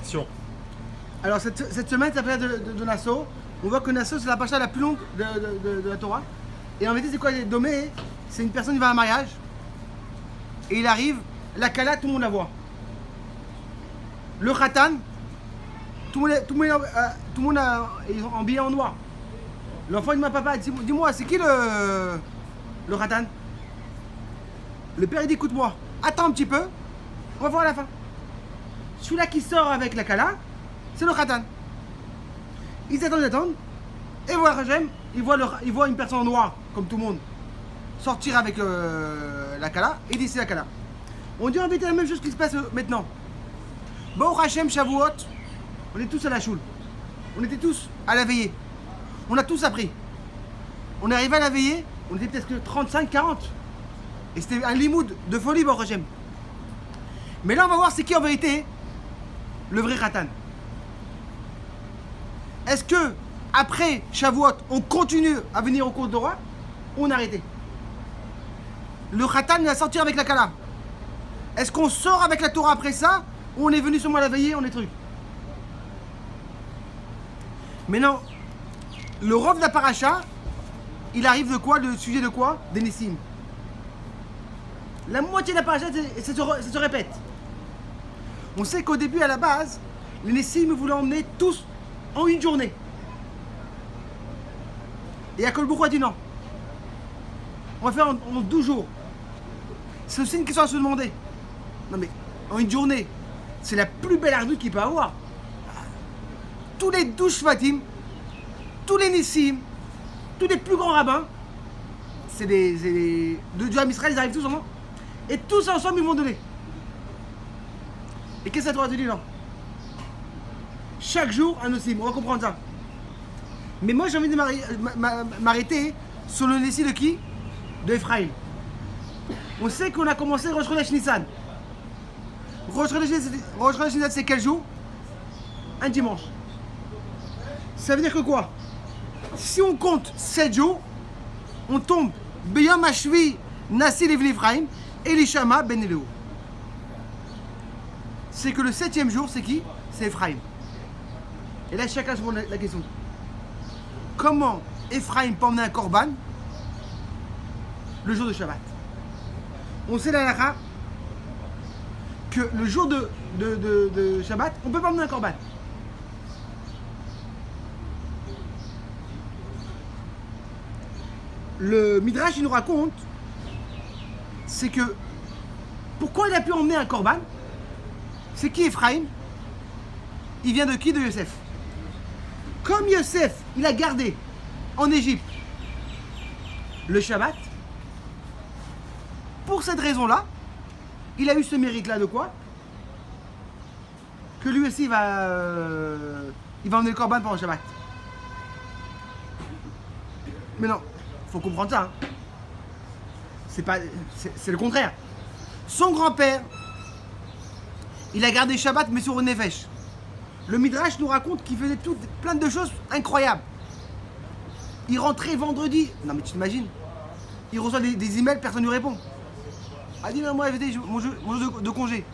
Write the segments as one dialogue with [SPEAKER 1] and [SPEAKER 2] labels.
[SPEAKER 1] bénédiction.
[SPEAKER 2] Alors cette semaine, c'est la paracha de Nassau. On voit que Nassau, c'est la paracha la plus longue de la Torah. Et en vérité, c'est quoi? Domé, c'est une personne qui va à un mariage. Et il arrive, la Kala, tout le monde la voit. Le Khatan, tout le monde est habillé en noir. L'enfant dit à papa, dis-moi, c'est qui le Khatan? Le père il dit, écoute-moi, attends un petit peu, on va voir à la fin. Celui-là qui sort avec la Kala, c'est le Khatan. Ils attendent, et voilà Hachem, il voit une personne en noir, comme tout le monde, sortir avec la Kala, et dit c'est la Kala. On dit en vérité la même chose qui se passe maintenant. Bon Hachem, Shavuot, on est tous à la choule. On était tous à la veillée. On a tous appris. On est arrivé à la veillée, on était peut-être que 35, 40. Et c'était un limoud de folie, bon Hachem. Mais là, on va voir c'est qui en vérité le vrai Khatan. Est-ce que après Shavuot, on continue à venir au cours de roi ou on a arrêté? Le Khatan va sortir avec la Kala. Est-ce qu'on sort avec la Torah après ça ou on est venu seulement à la veillée, on est truc? Mais non, le Rov de la Paracha, il arrive de quoi? Le sujet de quoi? Des Nessim. La moitié de la Paracha, ça se répète. On sait qu'au début, à la base, les Nessim voulaient emmener tous en une journée. Et Yaakov Baruch Hu a dit non. On va faire en 12 jours. C'est aussi une question à se demander. Non mais, en une journée, c'est la plus belle ardoute qu'il peut avoir. Tous les 12 Shvatim, tous les Nissim, tous les plus grands rabbins, c'est du Ham Israël, ils arrivent tous ensemble. Et tous ensemble, ils vont donner. Et qu'est-ce que ça doit te dire, non? Chaque jour, un Nissim, on va comprendre ça. Mais moi, j'ai envie de m'arrêter sur le Nissi de qui? De Ephraim. On sait qu'on a commencé Rosh Chodesh Nissan. Rosh Chodesh Nissan, c'est quel jour? Un dimanche. Ça veut dire que quoi? Si on compte 7 jours, on tombe Beyom Hashvi Nassi Levli Ephraim Elishama Ben Eleo. C'est que le 7e jour, c'est qui? C'est Ephraim. Et là, chacun se pose la question. Comment Ephraim peut emmener un korban le jour de Shabbat? On sait la halakha que le jour de Shabbat, on ne peut pas emmener un korban. Le Midrash il nous raconte, c'est que pourquoi il a pu emmener un korban? C'est qui Ephraim? Il vient de qui? De Yosef. Comme Yosef, il a gardé en Égypte le Shabbat, pour cette raison-là, il a eu ce mérite-là de quoi? Que lui aussi il va emmener le korban pendant le Shabbat. Mais non, faut comprendre ça. Hein. C'est le contraire. Son grand-père, il a gardé Shabbat mais sur une nefesh. Le Midrash nous raconte qu'il faisait plein de choses incroyables. Il rentrait vendredi. Non mais tu t'imagines? Il reçoit des emails, personne ne lui répond. Il dit non, moi mon jour de congé.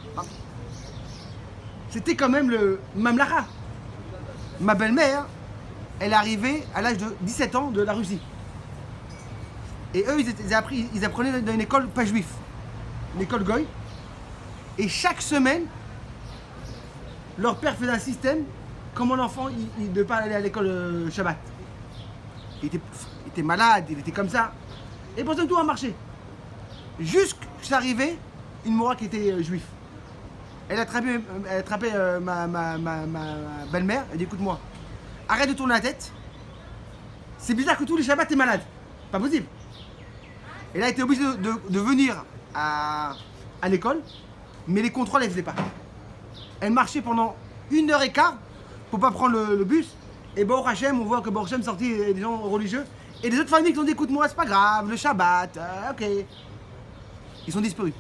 [SPEAKER 2] C'était quand même le Mamlacha. Ma belle-mère, elle est arrivée à l'âge de 17 ans de la Russie. Et eux, ils apprenaient dans une école pas juive, une école goy. Et chaque semaine, leur père faisait un système comment l'enfant il ne devait pas aller à l'école Shabbat. Il était malade, il était comme ça. Et pourtant tout a marché. Jusqu'à arrivé une Mora qui était juive. Elle a attrapé ma belle-mère. Elle dit écoute-moi, arrête de tourner la tête. C'est bizarre que tous les Shabbats t'es malade. Pas possible. Et là, elle était obligée de venir à l'école, mais les contrôles, elle ne faisait pas. Elle marchait pendant 1h15 pour pas prendre le bus. Et Baruch Hashem, on voit que Baruch Hashem sortit des gens religieux. Et les autres familles qui ont dit écoute-moi, c'est pas grave, le Shabbat, ok. Ils sont disparus.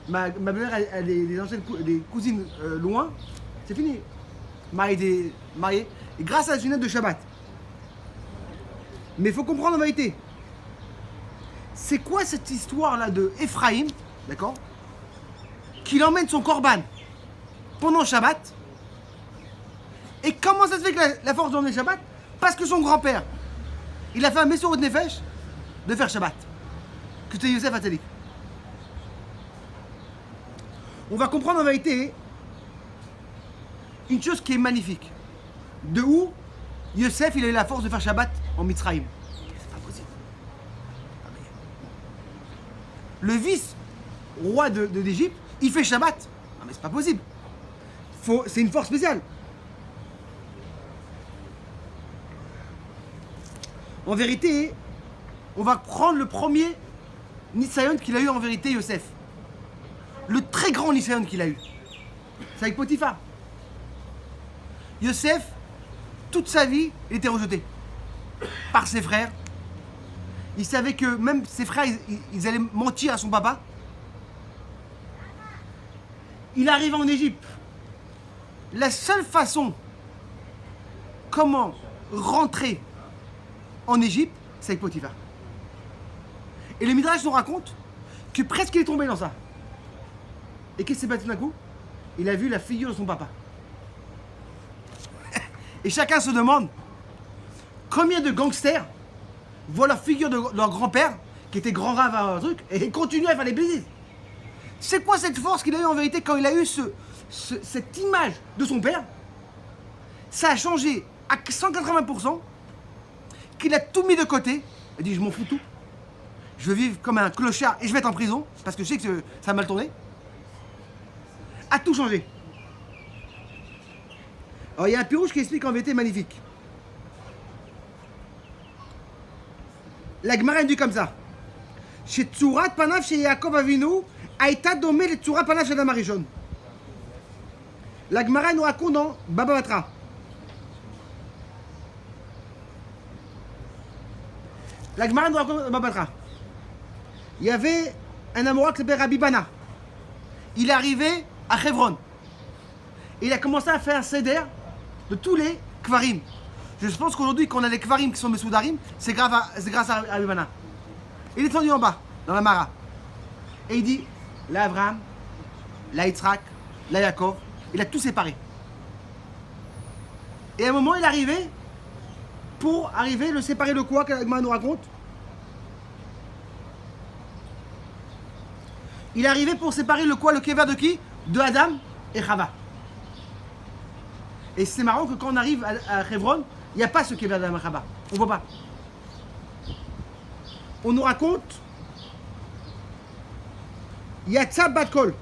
[SPEAKER 2] Ma belle-mère, elle a des cousines loin, c'est fini. Mariée. Et grâce à la sunnette de Shabbat. Mais il faut comprendre en vérité. C'est quoi cette histoire-là de Ephraim, d'accord, qu'il emmène son korban pendant Shabbat, Et comment ça se fait que la force d'emmener Shabbat? Parce que son grand-père, il a fait un Messourot Nefesh de faire Shabbat. Que c'était Yosef Hatzadik. On va comprendre en vérité une chose qui est magnifique. De où Yosef il a eu la force de faire Shabbat en Mitzrayim. C'est pas possible. Le vice-roi d'Égypte, il fait Shabbat. Non mais c'est pas possible. C'est une force spéciale. En vérité, on va prendre le premier Nisayon qu'il a eu en vérité, Yosef. Le très grand Nisayon qu'il a eu. C'est avec Potiphar. Yosef, toute sa vie, il était rejeté par ses frères. Il savait que même ses frères, ils allaient mentir à son papa. Il arrive en Égypte. La seule façon comment rentrer en Égypte, c'est avec Potiphar. Et le Midrash nous raconte que presque il est tombé dans ça. Et qu'est-ce qui s'est passé d'un coup? Il a vu la figure de son papa. Et chacun se demande combien de gangsters voient la figure de leur grand-père, qui était grand rave à un truc, et continuent à faire les bêtises. C'est quoi cette force qu'il a eu en vérité quand il a eu cette image de son père? Ça a changé à 180%, qu'il a tout mis de côté. Il a dit je m'en fous tout. Je veux vivre comme un clochard et je vais être en prison, parce que je sais que ça a mal tourné. A tout changé. Alors il y a un pirouche qui explique en vérité magnifique. La Gemara dit comme ça. Chez Tzurat Panav chez Yaakov Avinu, Aïta domé le Tzurat Panav chez Adam Arishon. La Gemara nous raconte dans Baba Batra. La Gemara nous raconte dans Baba Batra. Il y avait un amoureux qui s'appelait Rabbi Bana. Il est arrivé à Hebron. Et il a commencé à faire un seder de tous les kvarim. Je pense qu'aujourd'hui, quand on a les kvarim qui sont mesoudarim, c'est grâce à Rabbi Bana. Il est descendu en bas, dans la Mara. Et il dit, la Abraham, la Yitzhak, la Yaakov, il a tout séparé. Et à un moment, il est arrivé pour arriver, le séparer de quoi, que la Gemara nous raconte? Il est arrivé pour séparer le quoi, le kever de qui? De Adam et Chava. Et c'est marrant que quand on arrive à Hebron, il n'y a pas ce kever d'Adam et Chava. On ne voit pas. On nous raconte Yatsa Bat Kol.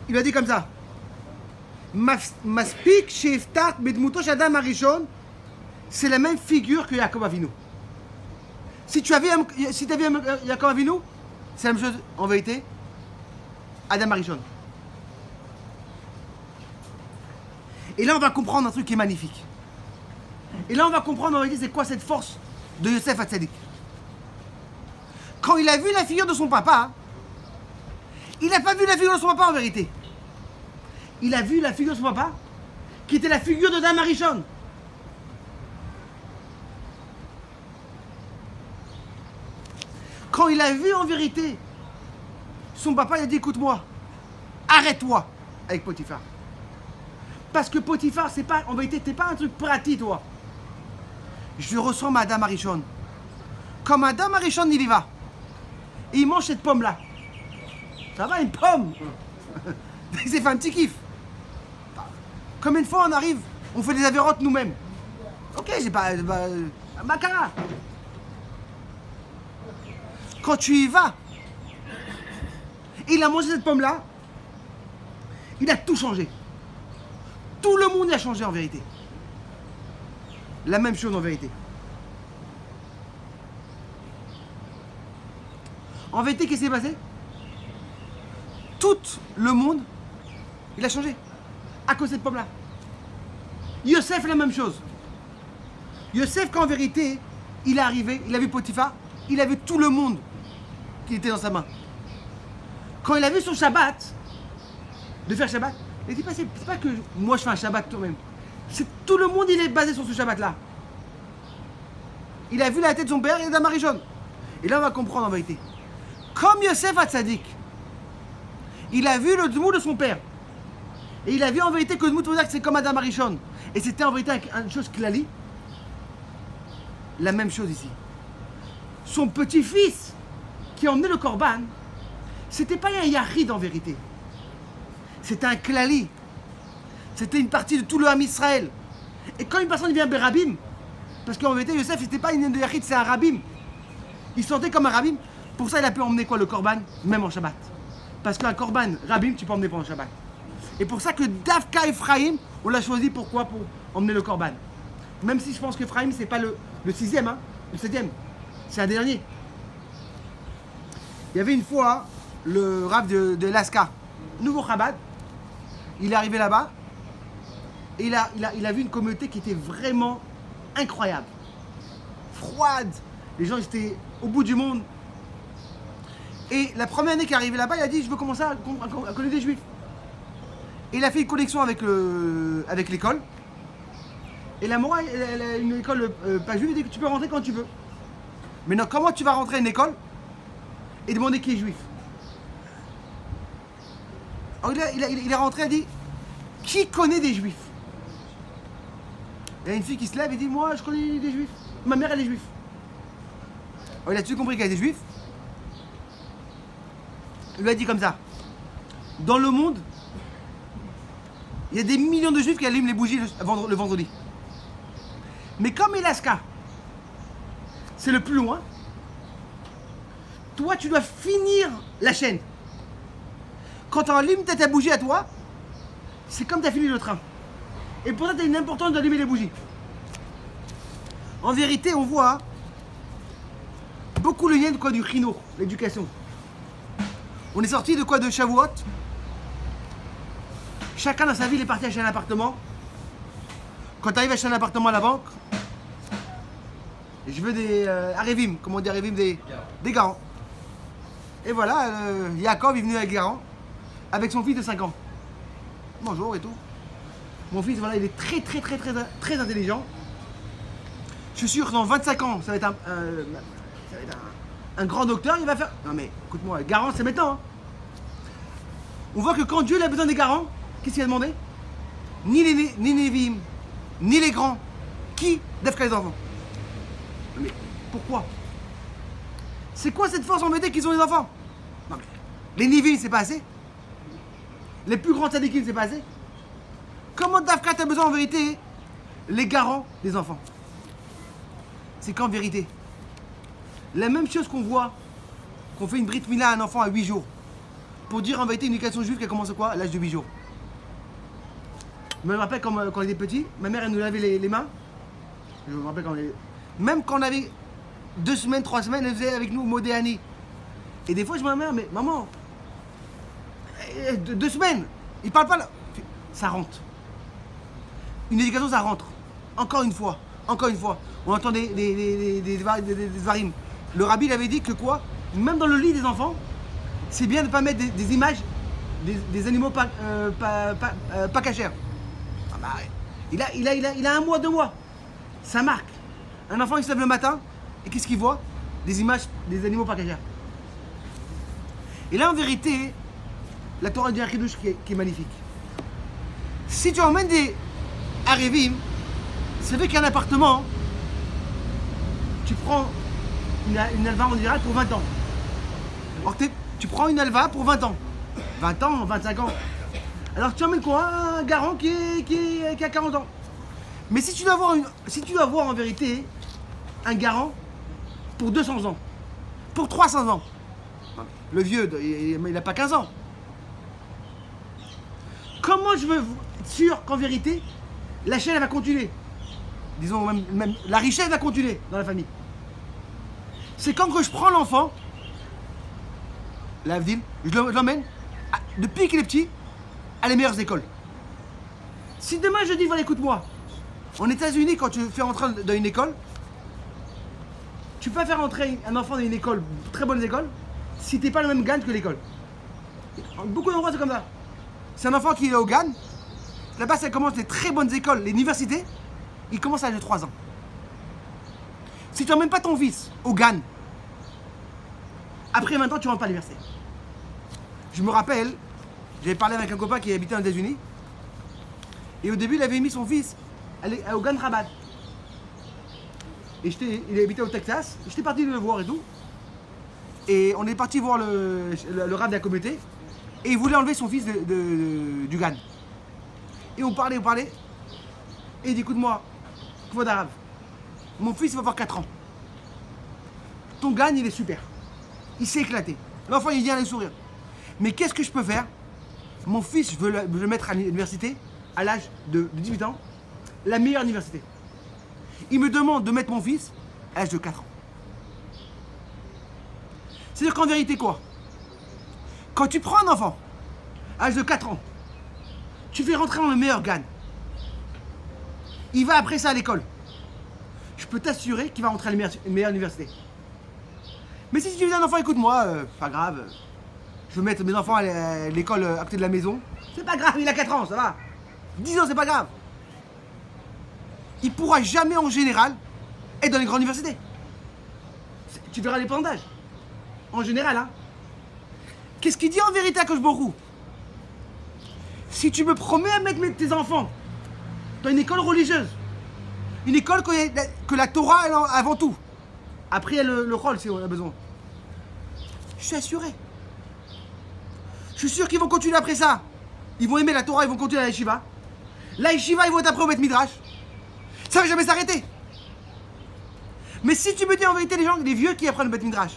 [SPEAKER 2] Il a dit comme ça. Maspik Sheftart Bedmuto Shadam Arishon, c'est la même figure que Yaakov Avinu. Si tu avais Yaakov Avinu, c'est la même chose en vérité. Adam Arishon. Et là, on va comprendre un truc qui est magnifique. Et là, on va comprendre en vérité c'est quoi cette force de Yosef Hatzadik. Quand il a vu la figure de son papa, il n'a pas vu la figure de son papa en vérité. Il a vu la figure de son papa, qui était la figure de Adam Arishon. Quand il a vu en vérité son papa, il a dit écoute-moi, arrête-toi avec Potiphar. Parce que Potiphar, c'est pas, en vérité, t'es pas un truc pratique, toi. Je ressemble à Adam Arishon. Comme Adam Arishon, il y va. Et il mange cette pomme-là. Ça va, une pomme. Il s'est fait un petit kiff. Combien de fois on arrive, on fait des avérotes nous-mêmes. Ok, j'ai pas... Macara. Quand tu y vas, il a mangé cette pomme-là, il a tout changé. Tout le monde a changé en vérité. La même chose en vérité. En vérité, qu'est-ce qui s'est passé? Tout le monde, il a changé. À cause de cette pomme-là. Yosef, la même chose. Yosef, quand en vérité, il est arrivé, il a vu Potiphar, il a vu tout le monde qui était dans sa main. Quand il a vu son Shabbat, de faire Shabbat, il dit c'est pas que moi je fais un Shabbat toi-même. C'est tout le monde, il est basé sur ce Shabbat-là. Il a vu la tête de son père et d'Adam Arishon. Et là, on va comprendre en vérité. Comme Yosef Hatzadik, il a vu le dmout de son père. Et il a vu en vérité que le dmout c'est comme Adam Arishon. Et c'était en vérité une chose klali. La même chose ici. Son petit-fils qui a emmené le korban, c'était pas un yachid en vérité. C'était un klali. C'était une partie de tout le Ham Israël. Et quand une personne devient Berabim, parce qu'en vérité, Yosef, c'était pas une de yachid, c'est un rabbin. Il se sentait comme un rabbin. Pour ça, il a pu emmener quoi, le korban, même en Shabbat. Parce qu'un korban, rabbin, tu peux emmener pendant Shabbat. Et pour ça que Davka Ephraim, on l'a choisi pourquoi? Pour emmener le korban. Même si je pense qu'Ephraim, c'est pas le 6e, hein, le 7e. C'est un dernier. Il y avait une fois le Rav de Laska, nouveau Chabad. Il est arrivé là-bas et il a vu une communauté qui était vraiment incroyable. Froide. Les gens étaient au bout du monde. Et la première année qu'il est arrivé là-bas, il a dit je veux commencer à connaître des juifs. Et il a fait une connexion avec l'école. Et la Mora, elle a une école pas juive, il dit que tu peux rentrer quand tu veux. Mais non, comment tu vas rentrer à une école et demander qui est juif? Alors il est rentré et dit qui connaît des juifs? Il y a une fille qui se lève et dit moi je connais des juifs. Ma mère elle est juive. Alors il a tout compris qu'il y a des juifs. Il lui a dit comme ça. Dans le monde, il y a des millions de juifs qui allument les bougies le vendredi. Mais comme Elaska, c'est le plus loin, toi tu dois finir la chaîne. Quand tu allumes ta bougie à toi, c'est comme tu as fini le train. Et pour ça, tu as une importance d'allumer les bougies. En vérité, on voit beaucoup le lien de quoi du chino, l'éducation. On est sorti de quoi de Shavuot. Chacun dans sa ville est parti acheter un appartement. Quand tu arrives à acheter un appartement à la banque, je veux des Arevim, comment on dit Arevim, des garants. Et voilà, Yaakov est venu avec garant, avec son fils de 5 ans. Bonjour et tout. Mon fils, voilà, il est très intelligent. Je suis sûr que dans 25 ans, ça va être un grand docteur, il va faire... Non mais, écoute-moi, garant, c'est maintenant. Hein. On voit que quand Dieu a besoin des garants, qu'est-ce qu'il a demandé? Ni les Névim, ni les grands. Qui? D'Afka les enfants. Mais pourquoi? C'est quoi cette force en vérité qu'ils ont les enfants? Non, mais les Névim, c'est pas assez? Les plus grands tzadikim, c'est pas assez? Comment Dafka a besoin en vérité les garants des enfants? C'est qu'en vérité, la même chose qu'on voit, qu'on fait une brit mila à un enfant à 8 jours, pour dire en vérité une éducation juive qui a commencé quoi? À l'âge de 8 jours. Je me rappelle quand on était petit, ma mère elle nous lavait les mains. Je me rappelle même quand on avait 2 semaines, 3 semaines, elle faisait avec nous Modéani. Et des fois je me dis, mais maman, 2 semaines, il parle pas là. Ça rentre. Une éducation, ça rentre. Encore une fois. On entend des varim. Le rabbi il avait dit que quoi? Même dans le lit des enfants, c'est bien de ne pas mettre des images des animaux pas cachers. Ah bah, il a 1 mois, 2 mois. Ça marque. Un enfant il se lève le matin et qu'est-ce qu'il voit? Des images des animaux pas cachers. Et là en vérité, la Torah dit un chidouche qui est magnifique. Si tu emmènes des Arevim, c'est vrai qu'un appartement, tu prends une alva en général pour 20 ans. Alors tu prends une alva pour 20 ans. 20 ans, 25 ans. Alors tu emmènes quoi? Un garant qui a 40 ans. Mais si tu dois avoir en vérité un garant pour 200 ans, pour 300 ans, le vieux, il n'a pas 15 ans. Comment je veux être sûr qu'en vérité, la chaîne elle va continuer? Disons même la richesse va continuer dans la famille. C'est quand que je prends l'enfant, l'Avdil, je l'emmène, depuis qu'il est petit, à les meilleures écoles. Si demain je dis, voilà, écoute-moi, en États-Unis, quand tu fais rentrer dans une école, tu peux faire rentrer un enfant dans une école, très bonne école, si tu n'es pas le même GAN que l'école. Beaucoup d'endroits, c'est comme ça. C'est un enfant qui est au GAN, là-bas, ça commence les très bonnes écoles, les universités, il commence à l'âge de 3 ans. Si tu n'emmènes pas ton fils au GAN, après 20 ans, tu ne rentres pas à l'université. Je me rappelle, J'avais parlé avec un copain qui habitait aux États-Unis. Et au début, il avait mis son fils au Gan Rabat. Et il habitait au Texas. J'étais parti le voir et tout. Et on est parti voir le rab de la communauté. Et il voulait enlever son fils du Gan. Et on parlait. Et il dit, écoute-moi, Kvod Arav, mon fils va avoir 4 ans. Ton Gan, il est super. Il s'est éclaté. L'enfant, il vient avec le sourire. Mais qu'est-ce que je peux faire? Mon fils, je veux le mettre à l'université à l'âge de 18 ans. La meilleure université. Il me demande de mettre mon fils à l'âge de 4 ans. C'est-à-dire qu'en vérité, quoi? Quand tu prends un enfant à l'âge de 4 ans, tu fais rentrer dans le meilleur GAN. Il va après ça à l'école. Je peux t'assurer qu'il va rentrer à la meilleure université. Mais si tu dis à un enfant, écoute-moi, pas grave, je veux mettre mes enfants à l'école à côté de la maison, c'est pas grave, il a 4 ans, ça va. 10 ans, c'est pas grave. Il pourra jamais en général être dans les grandes universités. Tu verras les pourcentages. En général, hein. Qu'est-ce qu'il dit en vérité à Akadosh Baruch Hu? Si tu me promets à mettre tes enfants dans une école religieuse, une école que la Torah est avant tout, après il y a le rôle si on a besoin, je suis assuré. Je suis sûr qu'ils vont continuer après ça. Ils vont aimer la Torah, ils vont continuer à la yeshiva. La yeshiva, ils vont être après au Bet Midrash. Ça va jamais s'arrêter. Mais si tu me dis en vérité les vieux qui apprennent le Bet Midrash,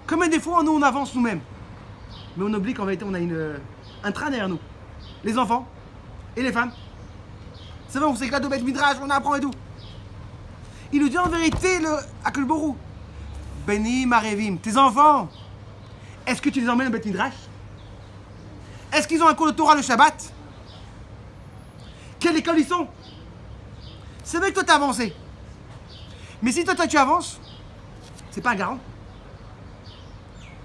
[SPEAKER 2] combien des fois nous on avance nous-mêmes, mais on oublie qu'en vérité on a un train derrière nous. Les enfants et les femmes. C'est vrai, on s'éclate au Bet Midrash, on apprend et tout. Il nous dit en vérité Akadosh Baruch Hu, Beni Marevim, tes enfants, est-ce que tu les emmènes au Bet Midrash? Est-ce qu'ils ont un cours de Torah le Shabbat? Quelle école ils sont? C'est vrai que toi t'as avancé. Mais si toi tu avances, c'est pas un garant.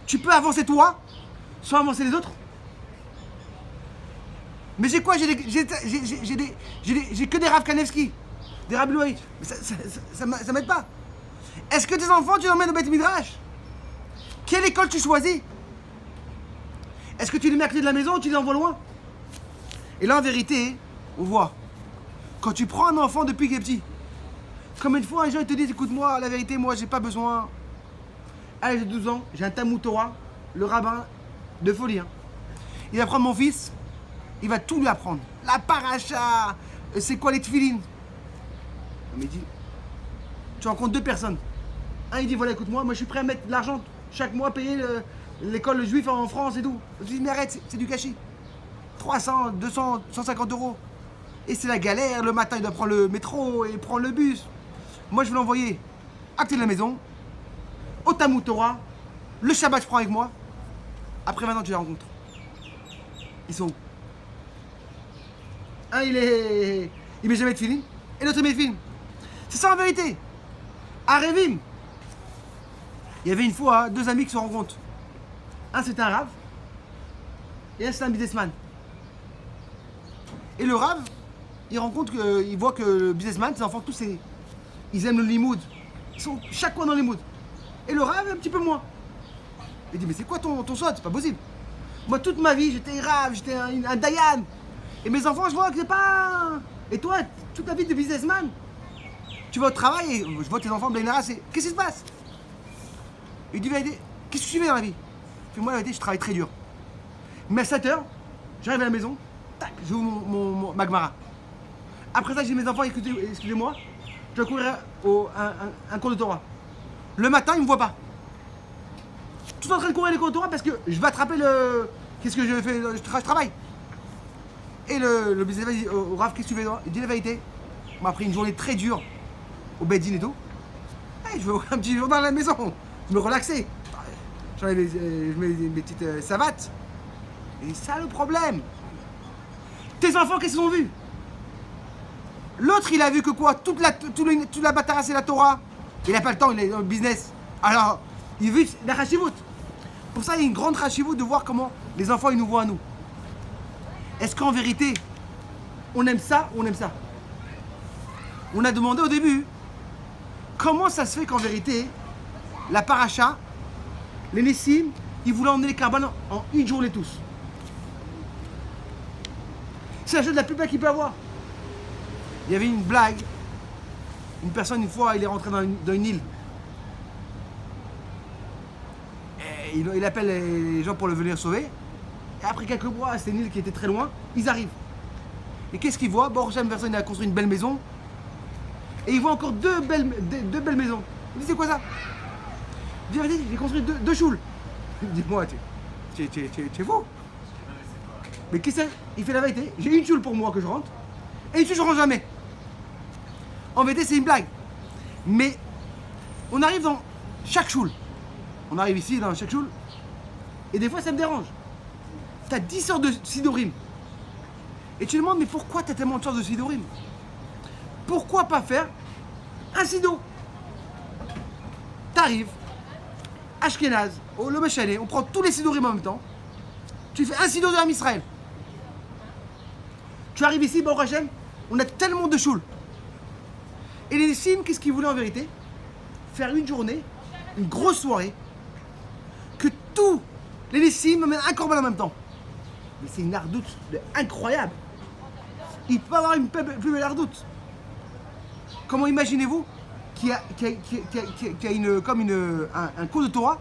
[SPEAKER 2] Tu peux avancer toi, sans avancer les autres. Mais j'ai quoi? J'ai que des Rav Kanevski, des Rav Louaïch. Ça m'aide pas. Est-ce que tes enfants tu les emmènes au Bet Midrash? Quelle école tu choisis? Est-ce que tu les mets à côté de la maison ou tu les envoies loin? Et là en vérité, on voit, quand tu prends un enfant depuis qu'il est petit, comme une fois un jour ils te disent, écoute-moi, la vérité, moi j'ai pas besoin. À l'âge de 12 ans, j'ai un Talmud Torah, le rabbin de folie. Hein. Il va prendre mon fils, il va tout lui apprendre. La paracha, c'est quoi les tefilines? Mais il dit, tu rencontres 2 personnes. Un il dit, voilà, écoute-moi, moi je suis prêt à mettre de l'argent chaque mois, payer l'école juive en France et tout. Je dis, mais arrête, c'est du gâchis. 300, 200, 150 euros. Et c'est la galère, le matin il doit prendre le métro et prendre le bus. Moi je vais l'envoyer à côté de la maison, au Talmud Torah, le Shabbat je prends avec moi. Après maintenant tu les rencontres. Ils sont où? Un il met jamais de film et l'autre il met de film. C'est ça en vérité. À Revim, il y avait une fois 2 amis qui se rencontrent. Un c'était un Rav et un c'était un businessman. Et le Rav, il voit que le businessman, ses enfants, tous ils aiment le limoud. Ils sont chaque fois dans le limoud. Et le Rav, un petit peu moins. Il dit, mais c'est quoi ton sod? C'est pas possible. Moi, toute ma vie, j'étais Rav, j'étais un Dayan. Et mes enfants, je vois que c'est pas... Et toi, toute ta vie de businessman, tu vas au travail et je vois tes enfants, c'est... Qu'est-ce qui se passe? Il dit, qu'est-ce que tu fais dans la vie? Puis moi, la vérité, je travaille très dur. Mais à 7h, j'arrive à la maison, tac, j'ouvre ma Gemara. Après ça, j'ai mes enfants, excusez-moi, je dois courir un cours de Torah. Le matin, ils ne me voient pas. Tout en train de courir les cours de Torah parce que je vais attraper qu'est-ce que je fais? Je travaille. Et le business dit au Rav, qu'est-ce que tu fais? Il dit la vérité. Moi, après une journée très dure, au Beddin et tout, je vais un petit jour dans la maison, je me relaxais. Je mets mes petites savates. Et ça, le problème. Tes enfants, qu'est-ce qu'ils ont vu? L'autre, il a vu que quoi? Toute la bataille, c'est la Torah. Il n'a pas le temps, il est dans le business. Alors, il veut la chashivut. Pour ça, il y a une grande chashivut de voir comment les enfants, ils nous voient à nous. Est-ce qu'en vérité, on aime ça ou on aime ça? On a demandé au début, comment ça se fait qu'en vérité, la paracha, les Nessim, Ils voulaient emmener les caravanes en une journée tous. C'est la chose la plus belle qu'il peut avoir. Il y avait une blague. Une personne, une fois, il est rentré dans une île. Et il appelle les gens pour le venir sauver. Et après quelques mois, c'est une île qui était très loin, ils arrivent. Et qu'est-ce qu'ils voient? Bon, chaque personne a construit une belle maison. Et ils voient encore deux belles maisons. Il dit, c'est quoi ça? Il dit, j'ai construit deux choules. Dis-moi, tu es faux. Mais qu'est-ce que c'est? Il fait la vérité. J'ai une choule pour moi que je rentre. Et une choule, je rentre jamais. En vérité, c'est une blague. Mais on arrive dans chaque choule. On arrive ici, dans chaque choule. Et des fois, ça me dérange. Tu as 10 sortes de sidorim. Et tu te demandes, mais pourquoi tu as tellement de sortes de sidorim? Pourquoi pas faire un sido? Tu arrives, Ashkenaz, au Lomeshane, on prend tous les sidorim en même temps. Tu fais un sido de l'Am Israël. Tu arrives ici, Baruch Hashem, on a tellement de choules. Et les Nessim, qu'est-ce qu'ils voulaient en vérité? Faire une journée, une grosse soirée, que tous les Nessim amènent un corban en même temps. Mais c'est une ardoute incroyable. Il peut avoir une plus belle ardoute. Comment imaginez-vous qu'il y a un cours de Torah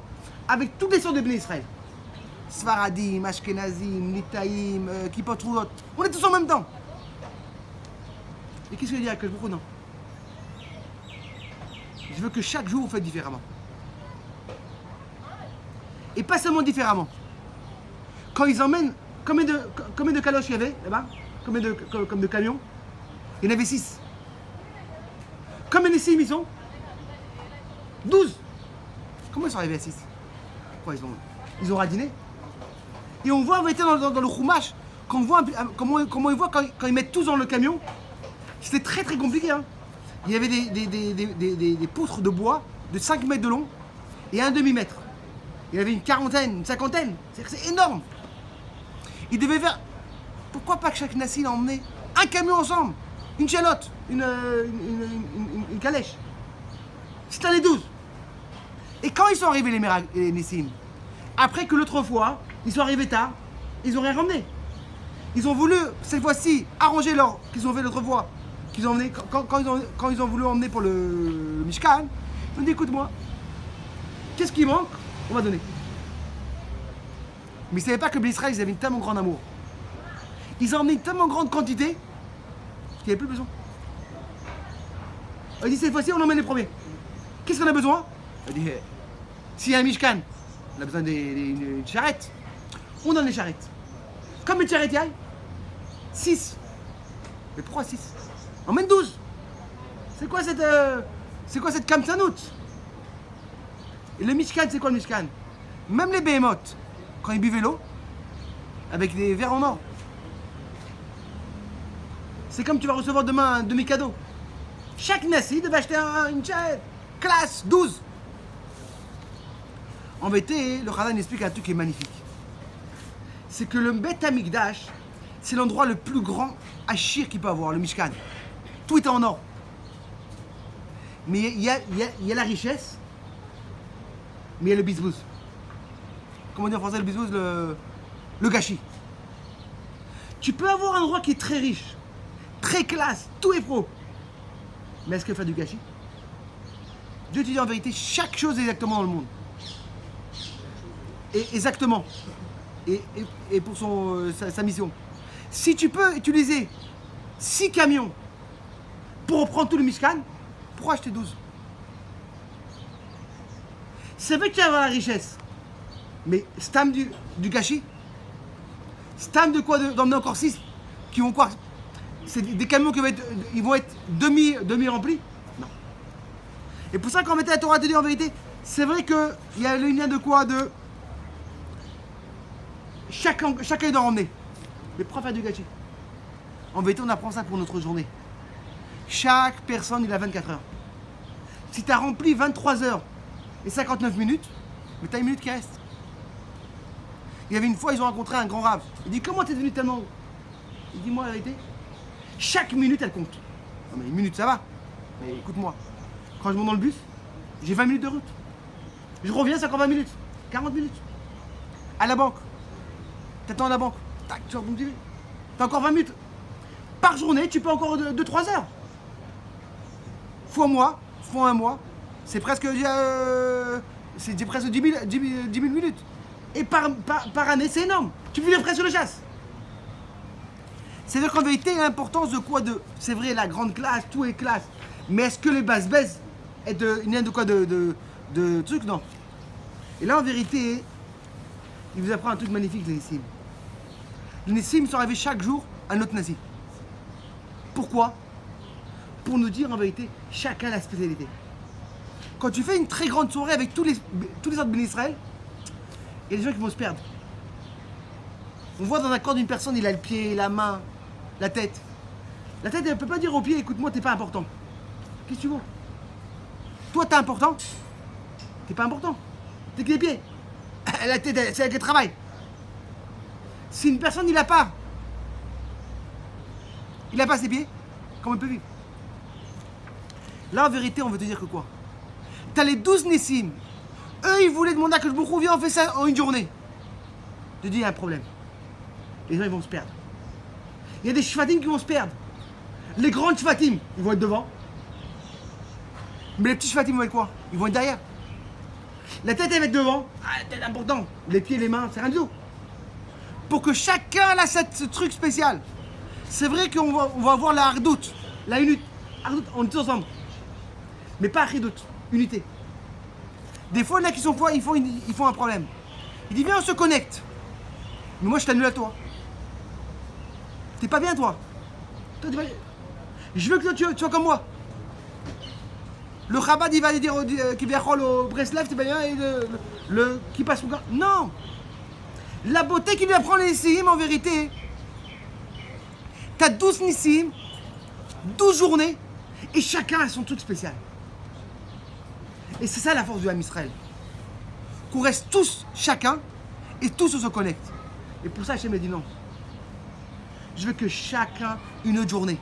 [SPEAKER 2] avec toutes les sortes de Bnei Israël? Sfaradim, Ashkenazim, Nitaïm, Kippot Ruvot. On est tous en même temps. Et qu'est-ce que je dis à Akash Baruch Hu? Non. Je veux que chaque jour vous faites différemment. Et pas seulement différemment. Quand ils emmènent, combien de caloches il y avait là-bas? Combien de camions? Il y en avait 6. Combien de Nessim ils sont? 12. Comment ils sont arrivés à 6? Pourquoi ils ont radiné? Et on voit en vérité dans le Chumash, comment ils voient quand ils mettent tous dans le camion, c'était très très compliqué. Hein. Il y avait des poutres de bois de 5 mètres de long et 1 demi-mètre. Il y avait une quarantaine, une cinquantaine. C'est énorme. Ils devaient faire. Pourquoi pas que chaque Nassil emmenait un camion ensemble? Une chalotte, une calèche. C'était les 12. Et quand ils sont arrivés les Nessim, après que l'autre fois, ils sont arrivés tard, ils n'ont rien ramené. Ils ont voulu, cette fois-ci, arranger leur. Qu'ils ont fait l'autre fois. Qu'ils ont emmené, quand ils ont voulu emmener pour le Mishkan, ils ont dit écoute-moi, qu'est-ce qui manque? On va donner. Mais ils ne savaient pas que l'Israël, ils avaient une tellement grand amour. Ils ont emmené une tellement grande quantité qu'il n'y avait plus besoin. Il dit cette fois-ci, on emmène les premiers. Qu'est-ce qu'on a besoin? Il dit s'il y a un Mishkan, on a besoin d'une charrette. On donne les charrettes. Comme une charrette, il y a 6. Mais pourquoi 6? Emmène 12. C'est quoi cette kamsanout? Et le Mishkan, c'est quoi le Mishkan? Même les Behemoth, quand ils buvaient l'eau, avec des verres en or. C'est comme tu vas recevoir demain un demi-cadeau. Chaque Nassi devait acheter une charrette. Classe 12. En vérité, le Hanan explique un truc qui est magnifique. C'est que le Bet Hamikdash, c'est l'endroit le plus grand Hachir qu'il peut avoir, le Mishkan. Tout est en or. Mais il y a la richesse, mais il y a le bisbouz. Comment dire en français le bisbouz? Le gâchis. Tu peux avoir un endroit qui est très riche, très classe, tout est pro. Mais est-ce qu'il faut faire du gâchis? Dieu te dit en vérité, chaque chose est exactement dans le monde. Et exactement. Et pour sa mission. Si tu peux utiliser 6 camions pour reprendre tout le Mishkan, pourquoi acheter 12? C'est vrai qu'il y a la richesse. Mais stam du gâchis? Stam de quoi d'emmener encore 6 qui vont quoi? C'est des camions qui vont être demi remplis? Non. Et pour ça, quand on mettait la Torah te dit en vérité, c'est vrai qu'il y a le lien de quoi? De chacun doit emmener. Mais pourquoi faire du gâchis? En vérité, on apprend ça pour notre journée. Chaque personne, il a 24 heures. Si tu as rempli 23 heures et 59 minutes, mais tu as une minute qui reste. Il y avait une fois, ils ont rencontré un grand rave. Il dit, comment tu es devenu tellement... Il dit, moi, la vérité, chaque minute, elle compte. Non, mais une minute, ça va. Mais écoute-moi, quand je monte dans le bus, j'ai 20 minutes de route. Je reviens, c'est encore 20 minutes. 40 minutes. à la banque. T'attends à la banque. Tac, tu sors ton petit. T'as encore 20 minutes. Par journée, tu peux encore 2-3 heures. Fois mois, fois un mois, c'est presque, c'est presque 10 000 minutes. Et par année, c'est énorme. Tu vis presque de chasse. C'est-à-dire qu'en vérité, l'importance de quoi c'est vrai, la grande classe, tout est classe. Mais est-ce que les bases baissent il y a de quoi de trucs? Non. Et là, en vérité, il vous apprend un truc magnifique, les Nissim. Les Nissim sont arrivés chaque jour à notre Nasi. Pourquoi? Pour nous dire en vérité, chacun a la spécialité. Quand tu fais une très grande soirée avec tous les autres bénis Israël, il y a des gens qui vont se perdre. On voit dans un corps d'une personne, il a le pied, la main, la tête. La tête, elle ne peut pas dire au pied, écoute-moi, t'es pas important. Qu'est-ce que tu veux? Toi, t'es important? T'es pas important. T'es que les pieds. La tête, c'est avec le travail. Si une personne, il n'a pas ses pieds, comment il peut vivre? Là, en vérité, on veut te dire que quoi? T'as les 12 Nissim. Eux, ils voulaient demander à que je me viens, on fait ça en une journée. Je te dis, il y a un problème. Les gens, ils vont se perdre. Il y a des shvatim qui vont se perdre. Les grands shvatim, ils vont être devant. Mais les petits shvatim vont être quoi? Ils vont être derrière. La tête, elle va être devant. Ah, la tête, important. Les pieds, les mains, c'est rien du tout. Pour que chacun ait ce truc spécial. C'est vrai qu'on va avoir la hardout, la unité. Hardout, on est tous ensemble. Mais pas hardout, unité. Des fois, il y en a qui sont fois, ils font un problème. Il dit, viens, on se connecte. Mais moi, je t'annule à toi. T'es pas bien, toi. Je veux que toi, tu sois comme moi. Le Chabad, il va dire qui vient au Breslev, t'es bien, et le qui passe au gars. Non. La beauté qui lui apprend les Nissim, en vérité, t'as 12 Nissim, 12 journées, et chacun a son truc spécial. Et c'est ça la force du Ham Israël. Qu'on reste tous, chacun, et tous on se connecte. Et pour ça, Hachem m'a dit non. Je veux que chacun, une autre journée,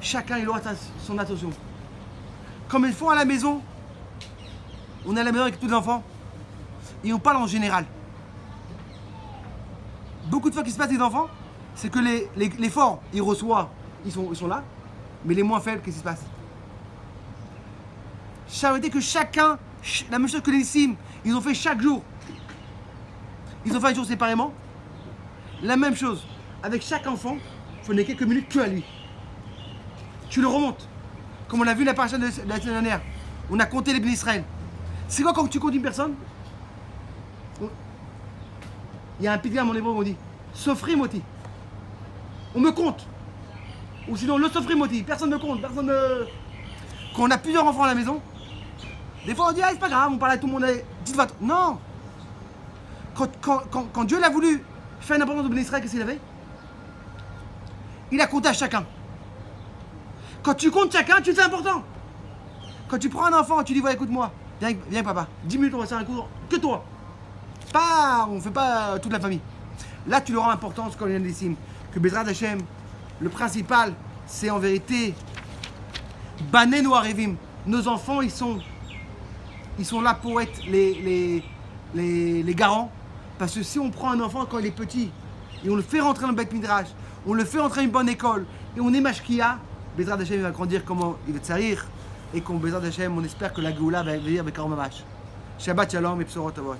[SPEAKER 2] chacun il aura son attention. Comme ils font à la maison, on est à la maison avec tous les enfants, et on parle en général. Beaucoup de fois, ce qui se passe avec les enfants, c'est que les forts, ils reçoivent, ils sont là, mais les moins faibles, qu'est-ce qui se passe? Charité que chacun, la même chose que les Nissim, ils ont fait chaque jour. Ils ont fait un jour séparément. La même chose, avec chaque enfant, il faut donner quelques minutes que à lui. Tu le remontes. Comme on a vu la paracha de la semaine dernière. On a compté les bénis Israël. C'est quoi quand tu comptes une personne? Il y a un pidgam en hébreu où on dit Sofri moti. On me compte. Ou sinon le Sofri moti. Personne ne compte. Quand on a plusieurs enfants à la maison, des fois on dit ah, c'est pas grave, on parle à tout le monde. Dites votre. Non. Quand Dieu l'a voulu faire une importance de bénis Israël, qu'est-ce qu'il avait? Il a compté à chacun. Quand tu comptes chacun, tu le fais important. Quand tu prends un enfant, tu dis voilà, écoute-moi, viens papa, 10 minutes on va faire un cours, que toi. Pas, on ne fait pas toute la famille. Là, tu leur rends importance quand il y a des signes. Que Bezrat Hashem, le principal, c'est en vérité Banen ou Arevim. Nos enfants, ils sont là pour être les garants. Parce que si on prend un enfant quand il est petit et on le fait rentrer dans le Beth Midrash, on le fait rentrer à une bonne école et on est mashkia, Bezrat Hashem va grandir comment il va tsarir et qu'on Bezrat Hashem, on espère que la Géoula va venir avec Karom Mamash. Shabbat Shalom et Psorot Avot.